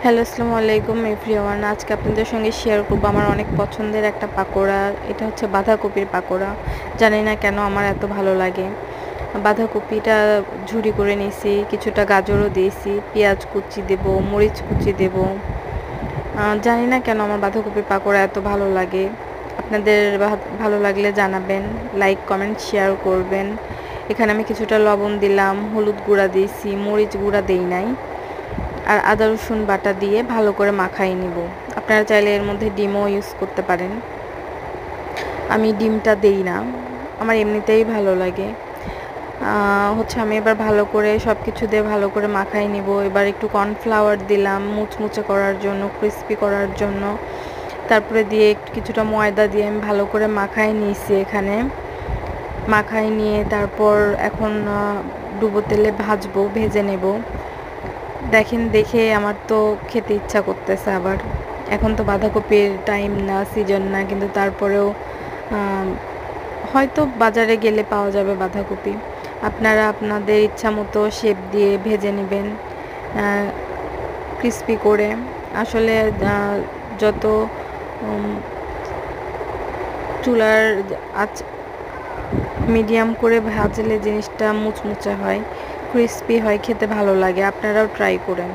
Hello, আসসালামু আলাইকুম everyone. আজকে আপনাদের সঙ্গে শেয়ার করব আমার অনেক পছন্দের একটা পাকোড়া। এটা হচ্ছে বাঁধাকপির পাকোড়া। জানি না কেন আমার এত ভালো লাগে। বাঁধাকপিটা ঝুরি করে নিয়েছি, কিছুটা গাজরও দিয়েছি, পেঁয়াজ কুচি দেব, মরিচ কুচি দেব। জানি না কেন আমার বাঁধাকপির পাকোড়া এত ভালো লাগে। আপনাদের ভালো লাগলে জানাবেন, লাইক কমেন্ট শেয়ার করবেন। এখানে আমি কিছুটা লবণ দিলাম, হলুদ গুঁড়া দিয়েছি, মরিচ গুঁড়া দেই নাই, আর আদা রসুন বাটা দিয়ে ভালো করে মাখাই নিব। আপনারা চাইলে এর মধ্যে ডিমও ইউজ করতে পারেন। আমি ডিমটা দেই না, আমার এমনিতেই ভালো লাগে। আমি এবার ভালো করে সব কিছু দিয়ে ভালো করে মাখাই নিব। এবার একটু কর্নফ্লাওয়ার দিলাম মুচমুচে করার জন্য, ক্রিস্পি করার জন্য। তারপরে দিয়ে একটু কিছুটা ময়দা দিয়ে আমি ভালো করে মাখাই নিয়েছি। এখানে মাখাই নিয়ে তারপর এখন ডুবো তেলে ভাজবো, ভেজে নেব। দেখেন, দেখে আমার তো খেতে ইচ্ছা করতেছে আবার। এখন তো বাঁধাকপির টাইম না, সিজন না, কিন্তু তারপরেও হয়তো বাজারে গেলে পাওয়া যাবে বাঁধাকপি। আপনারা আপনাদের ইচ্ছা মতো শেপ দিয়ে ভেজে নেবেন ক্রিস্পি করে। আসলে যত চুলার আঁচ মিডিয়াম করে ভাজলে জিনিসটা মুচমুচে হয়, ক্রিস্পি হয়, খেতে ভালো লাগে। আপনারাও ট্রাই করেন।